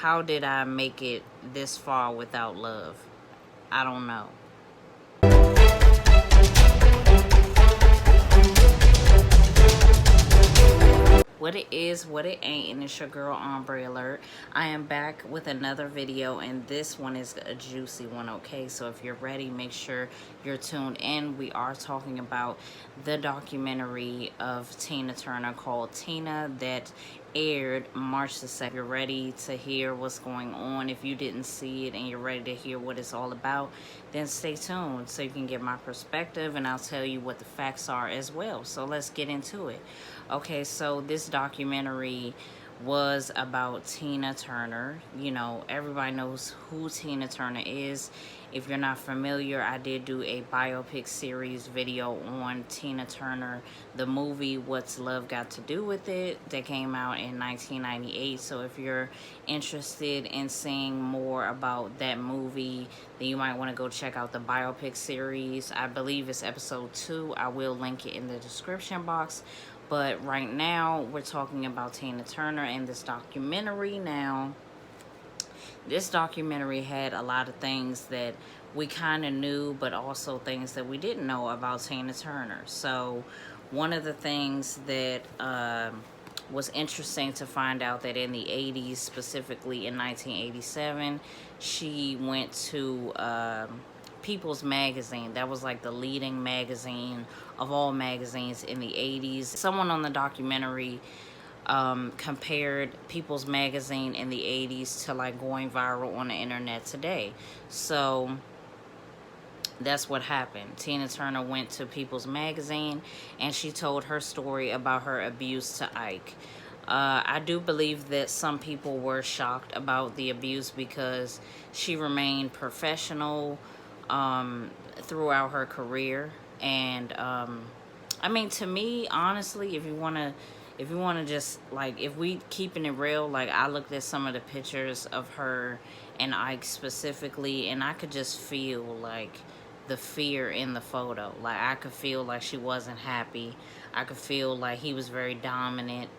how did I make it this far without love? I don't know. What it is, what it ain't, and it's your girl Ombre Alert. I am back with another video, and this one is a juicy one, okay? So if you're ready, make sure you're tuned in. We are talking about the documentary of Tina Turner called Tina that aired March the 2nd. If you're ready to hear what's going on, if you didn't see it and you're ready to hear what it's all about, then stay tuned so you can get my perspective, and I'll tell you what the facts are as well. So let's get into it. Okay, so this documentary was about Tina Turner. You know, everybody knows who Tina Turner is. If you're not familiar, I did do a biopic series video on Tina Turner, the movie What's Love Got to Do with It, that came out in 1998. So if you're interested in seeing more about that movie, then you might want to go check out the biopic series. I believe it's episode 2. I will link it in the description box. But right now, we're talking about Tina Turner and this documentary. Now, this documentary had a lot of things that we kind of knew, but also things that we didn't know about Tina Turner. So, one of the things that was interesting to find out that in the 80s, specifically in 1987, she went to People's Magazine. That was like the leading magazine of all magazines in the 80s. Someone on the documentary compared People's Magazine in the 80s to like going viral on the internet today. So that's what happened. Tina Turner went to People's Magazine and she told her story about her abuse to Ike. I do believe that some people were shocked about the abuse because she remained professional throughout her career. And I mean, to me, honestly, if you want to just, like, if we keeping it real, like, I looked at some of the pictures of her and Ike specifically, and I could just feel like the fear in the photo. Like, I could feel like she wasn't happy. I could feel like he was very dominant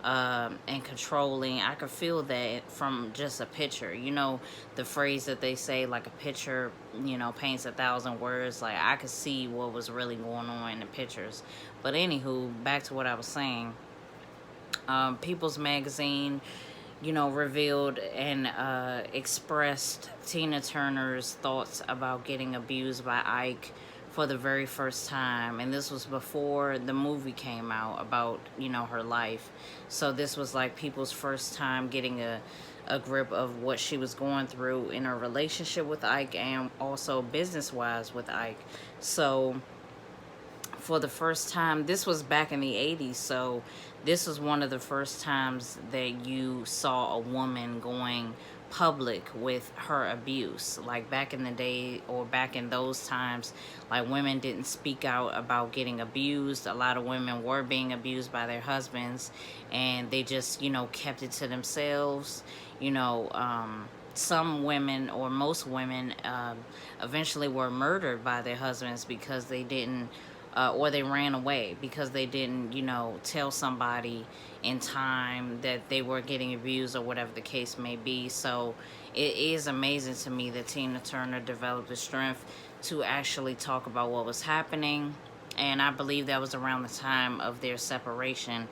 and controlling. I could feel that from just a picture. You know, the phrase that they say, like, a picture, you know, paints 1,000 words. Like, I could see what was really going on in the pictures. But anywho, back to what I was saying. People's Magazine, you know, revealed and expressed Tina Turner's thoughts about getting abused by Ike for the very first time. And this was before the movie came out about, you know, her life. So this was like people's first time getting a grip of what she was going through in her relationship with Ike and also business-wise with Ike. So for the first time, this was back in the 80s, so this was one of the first times that you saw a woman going public with her abuse. Like, back in the day, or back in those times, like, women didn't speak out about getting abused. A lot of women were being abused by their husbands, and they just, you know, kept it to themselves. You know, some women, or most women, eventually were murdered by their husbands because they didn't or they ran away because they didn't, you know, tell somebody in time that they were getting abused or whatever the case may be. So it is amazing to me that Tina Turner developed the strength to actually talk about what was happening. And I believe that was around the time of their separation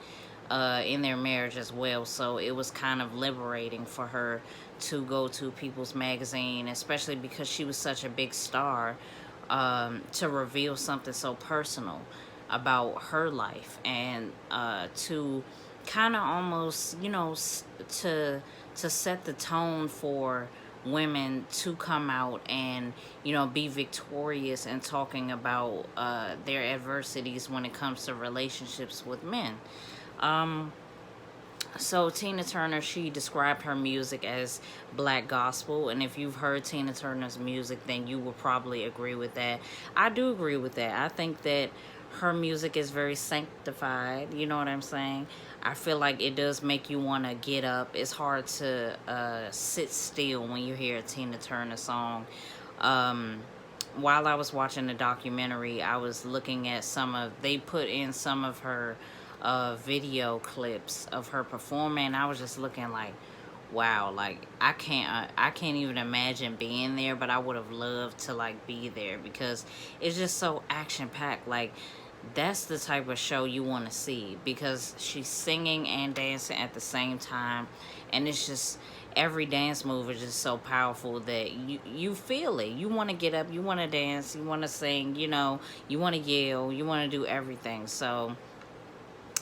in their marriage as well. So it was kind of liberating for her to go to People's Magazine, especially because she was such a big star, to reveal something so personal about her life, and to kind of almost, you know, to set the tone for women to come out and, you know, be victorious in talking about their adversities when it comes to relationships with men. So Tina Turner, she described her music as black gospel, and if you've heard Tina Turner's music, then you will probably agree with that. I do agree with that. I think that her music is very sanctified, you know what I'm saying? I feel like it does make you want to get up. It's hard to sit still when you hear a Tina Turner song. While I was watching the documentary, I was looking at they put in some of her video clips of her performing. I was just looking like, wow, like I can't even imagine being there, but I would have loved to like be there because it's just so action packed. Like that's the type of show you want to see because she's singing and dancing at the same time, and it's just every dance move is just so powerful that you feel it. You want to get up, you want to dance, you want to sing, you know, you want to yell, you want to do everything. So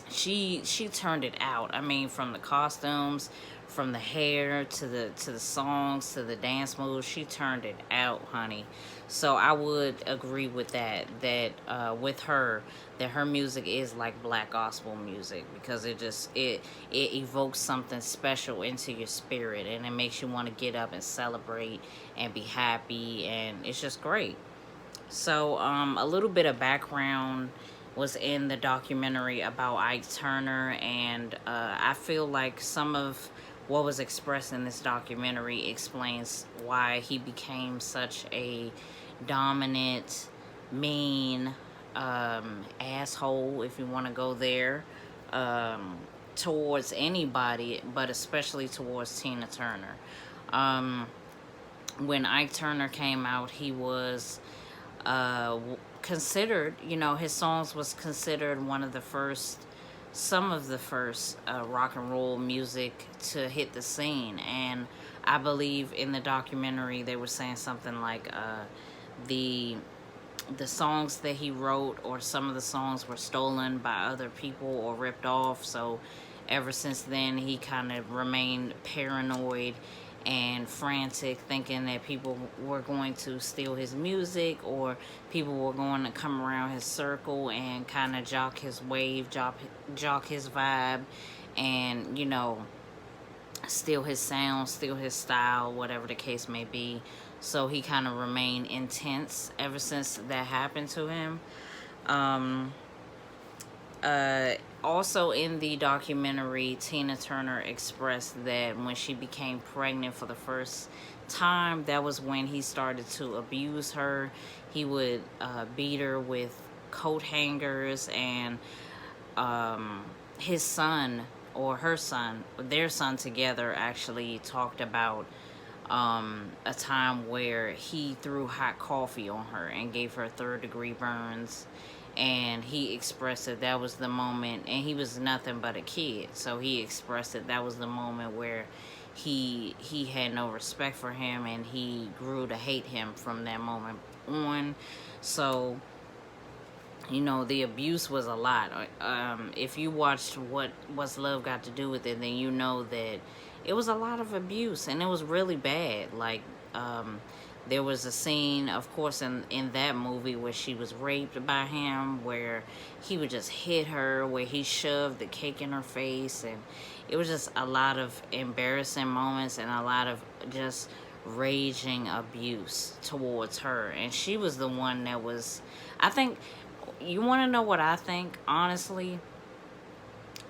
she turned it out. I mean, from the costumes, from the hair to the songs to the dance moves, she turned it out, honey. So I would agree with with her, that her music is like black gospel music because it evokes something special into your spirit, and it makes you want to get up and celebrate and be happy, and it's just great. So, a little bit of background was in the documentary about Ike Turner, and I feel like some of what was expressed in this documentary explains why he became such a dominant, mean, asshole, if you want to go there, towards anybody, but especially towards Tina Turner. Um, when Ike Turner came out, he was considered, you know, his songs was considered one of the first, some of the first rock and roll music to hit the scene. And I believe in the documentary they were saying something like the the songs that he wrote, or some of the songs, were stolen by other people or ripped off. So ever since then he kind of remained paranoid and frantic, thinking that people were going to steal his music, or people were going to come around his circle and kind of jock his wave, jock his vibe, and, you know, steal his sound, steal his style, whatever the case may be. So he kind of remained intense ever since that happened to him. Um, Also in the documentary, Tina Turner expressed that when she became pregnant for the first time, that was when he started to abuse her. He would beat her with coat hangers, and his son, or her son, their son together, actually talked about a time where he threw hot coffee on her and gave her third-degree burns. And he expressed that that was the moment, and he was nothing but a kid, so he expressed that that was the moment where he had no respect for him, and he grew to hate him from that moment on. So, you know, the abuse was a lot. If you watched What's Love Got to Do with It, then you know that it was a lot of abuse, and it was really bad. Like, there was a scene, of course, in that movie where she was raped by him, where he would just hit her, where he shoved the cake in her face, and it was just a lot of embarrassing moments and a lot of just raging abuse towards her. And she was the one that was, I think, you want to know what I think, honestly?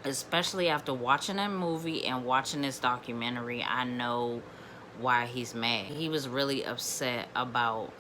Especially after watching that movie and watching this documentary, I know why he's mad. He was really upset about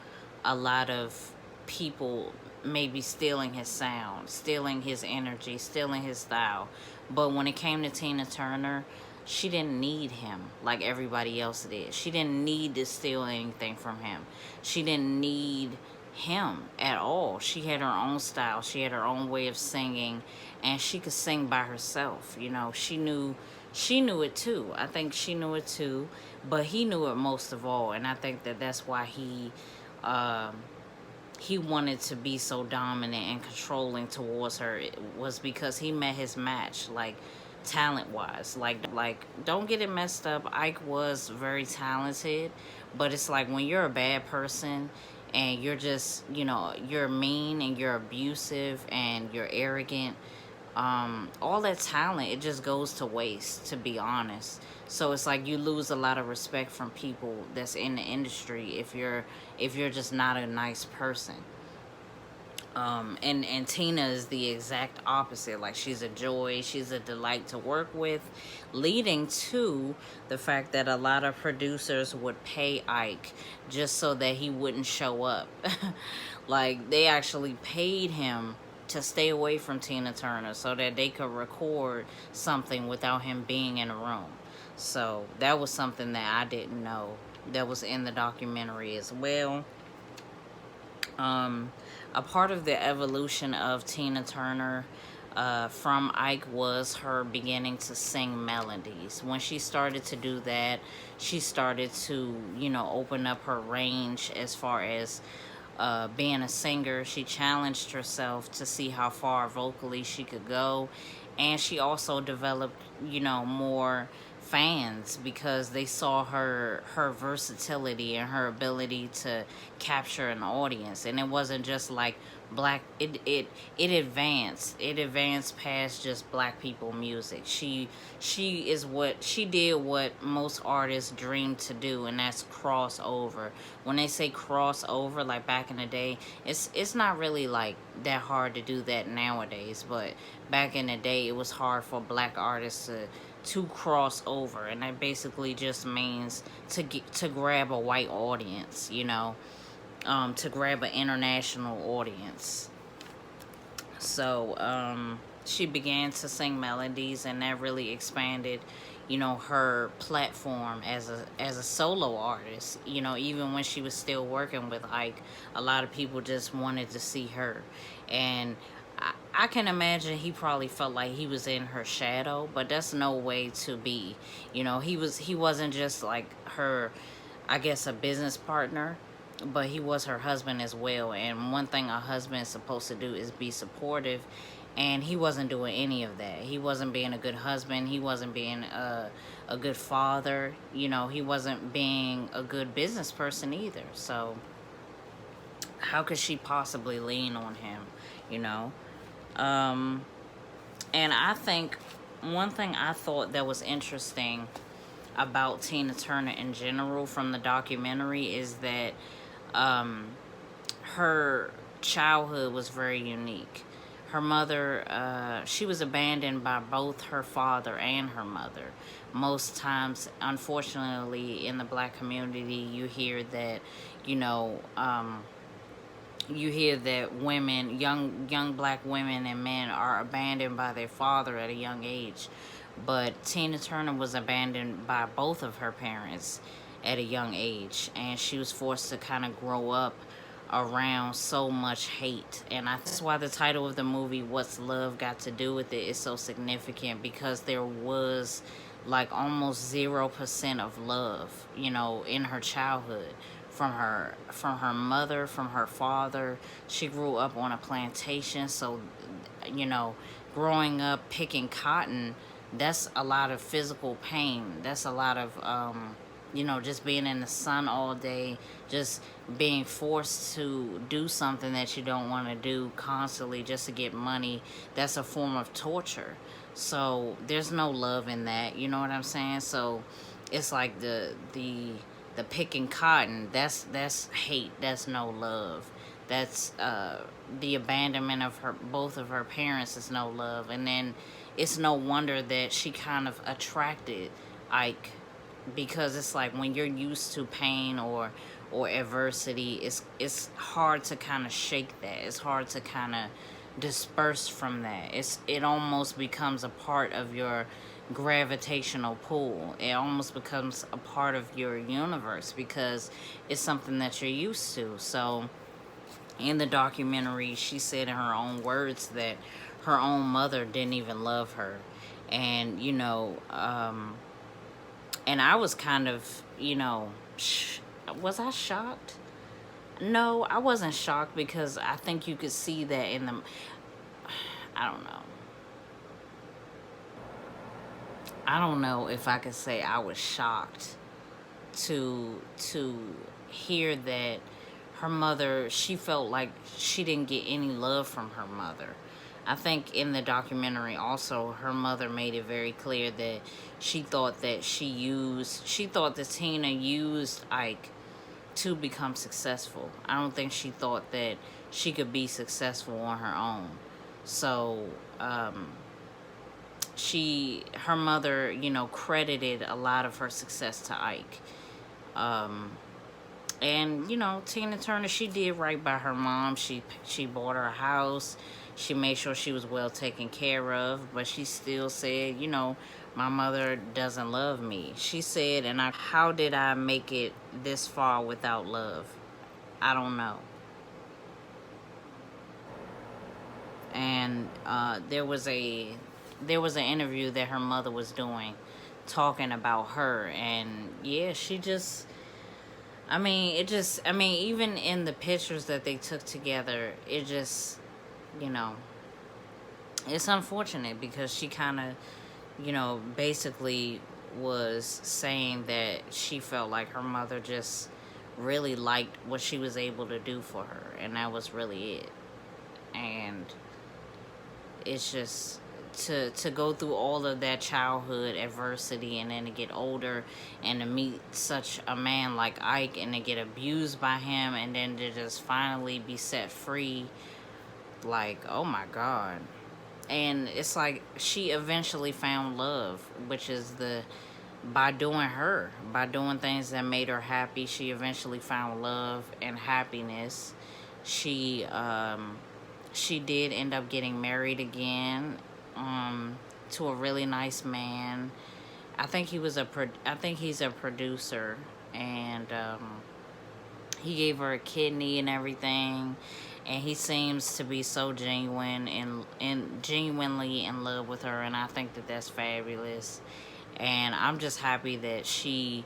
a lot of people maybe stealing his sound, stealing his energy, stealing his style. But when it came to Tina Turner, she didn't need him like everybody else did. She didn't need to steal anything from him. She didn't need him at all. She had her own style. She had her own way of singing, and she could sing by herself. You know, she knew it too. I think she knew it too, but he knew it most of all, and I think that that's why he wanted to be so dominant and controlling towards her. It was because he met his match, like, talent wise. Like, don't get it messed up, Ike was very talented, but it's like when you're a bad person and you're just, you know, you're mean and you're abusive and you're arrogant, all that talent, it just goes to waste, to be honest. So it's like you lose a lot of respect from people that's in the industry if you're just not a nice person. And Tina is the exact opposite. Like, she's a joy, she's a delight to work with, leading to the fact that a lot of producers would pay Ike just so that he wouldn't show up. Like, they actually paid him to stay away from Tina Turner so that they could record something without him being in a room. So that was something that I didn't know that was in the documentary as well. A part of the evolution of Tina Turner from Ike was her beginning to sing melodies. When she started to do that, she started to, you know, open up her range as far as being a singer. She challenged herself to see how far vocally she could go, and she also developed, you know, more fans because they saw her versatility and her ability to capture an audience. And it wasn't just like black, it advanced past just black people music. She did what most artists dream to do, and that's cross over. When they say cross over, like back in the day, it's not really like that hard to do that nowadays, but back in the day it was hard for black artists to cross over, and that basically just means to grab a white audience, you know, to grab an international audience. So she began to sing melodies, and that really expanded, you know, her platform as a solo artist. You know, even when she was still working with Ike, a lot of people just wanted to see her. And I can imagine he probably felt like he was in her shadow, but that's no way to be. You know, he wasn't just like her, I guess, a business partner, but he was her husband as well. And one thing a husband is supposed to do is be supportive, and he wasn't doing any of that. He wasn't being a good husband. He wasn't being a good father. You know, he wasn't being a good business person either. So how could she possibly lean on him, you know? And I think one thing I thought that was interesting about Tina Turner in general from the documentary is that her childhood was very unique. Her mother, she was abandoned by both her father and her mother. Most times, unfortunately, in the black community, you hear that, you know, you hear that women, young black women and men are abandoned by their father at a young age. But Tina Turner was abandoned by both of her parents at a young age, and she was forced to kind of grow up around so much hate. And that's why the title of the movie, What's Love Got to Do with It, is so significant, because there was like almost 0% of love, you know, in her childhood from her mother, from her father. She grew up on a plantation, so, you know, growing up picking cotton, that's a lot of physical pain. That's a lot of you know, just being in the sun all day, just being forced to do something that you don't want to do constantly just to get money. That's a form of torture. So there's no love in that, you know what I'm saying? So it's like the picking cotton, that's hate, that's no love. That's the abandonment of her, both of her parents, is no love. And then it's no wonder that she kind of attracted Ike, because it's like when you're used to pain or adversity, it's hard to kind of shake that. It's hard to kind of disperse from that. It almost becomes a part of your gravitational pull. It almost becomes a part of your universe because it's something that you're used to. So in the documentary, she said in her own words that her own mother didn't even love her. And, you know, and I was kind of, you know, was I shocked? No, I wasn't shocked, because I think you could see that in the, I don't know. I don't know if I could say I was shocked to hear that her mother, she felt like she didn't get any love from her mother. I think in the documentary also, her mother made it very clear that she thought that Tina used Ike to become successful. I don't think she thought that she could be successful on her own. So her mother, you know, credited a lot of her success to Ike. And, you know, Tina Turner, she did right by her mom. She bought her a house. She made sure she was well taken care of. But she still said, you know, my mother doesn't love me. She said, and how did I make it this far without love? I don't know. And there was an interview that her mother was doing, talking about her, and yeah, she just, I mean, even in the pictures that they took together, it just, you know, it's unfortunate because she kind of, basically was saying that she felt like her mother just really liked what she was able to do for her, and that was really it. And it's just to go through all of that childhood adversity, and then to get older and to meet such a man like Ike, and to get abused by him, and then to just finally be set free, like, oh my God. And it's like she eventually found love, which is by doing things that made her happy. She eventually found love and happiness. She did end up getting married again, to a really nice man. I think he's a producer, and he gave her a kidney and everything, and he seems to be so genuine and genuinely in love with her, and I think that that's fabulous. And I'm just happy that she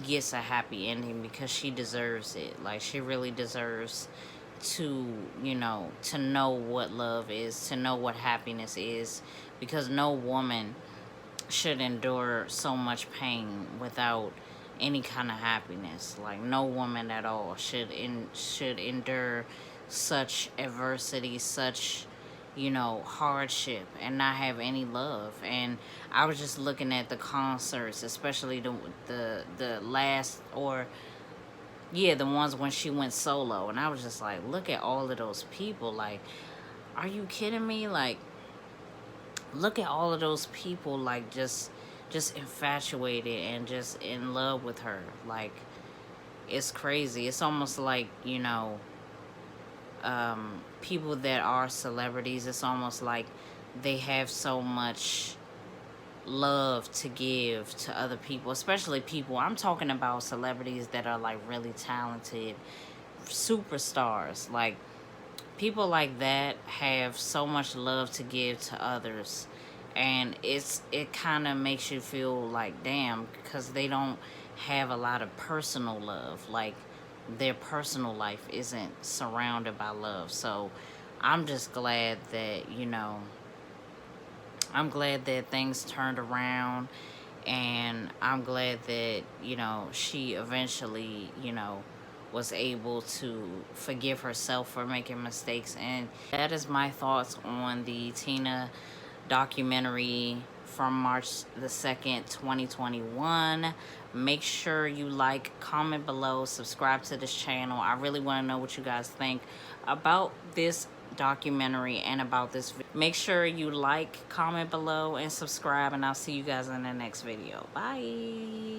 gets a happy ending, because she deserves it. Like, she really deserves to, to know what love is, to know what happiness is, because no woman should endure so much pain without any kind of happiness. Like, no woman at all should endure such adversity, such, hardship, and not have any love. And I was just looking at the concerts, especially the last, or yeah, the ones when she went solo, and I was just like, look at all of those people. Like, are you kidding me? Like, look at all of those people, like, just infatuated and just in love with her. Like, it's crazy. It's almost like, people that are celebrities, it's almost like they have so much love to give to other people, especially people, I'm talking about celebrities that are like really talented superstars. Like, people like that have so much love to give to others, and it kind of makes you feel like, damn, because they don't have a lot of personal love. Like, their personal life isn't surrounded by love. So I'm just glad that, I'm glad that things turned around, and I'm glad that, she eventually, was able to forgive herself for making mistakes. And that is my thoughts on the Tina documentary from March the 2nd, 2021. Make sure you like, comment below, subscribe to this channel. I really want to know what you guys think about this documentary and about this video. Make sure you like, comment below, and subscribe, and I'll see you guys in the next video. Bye.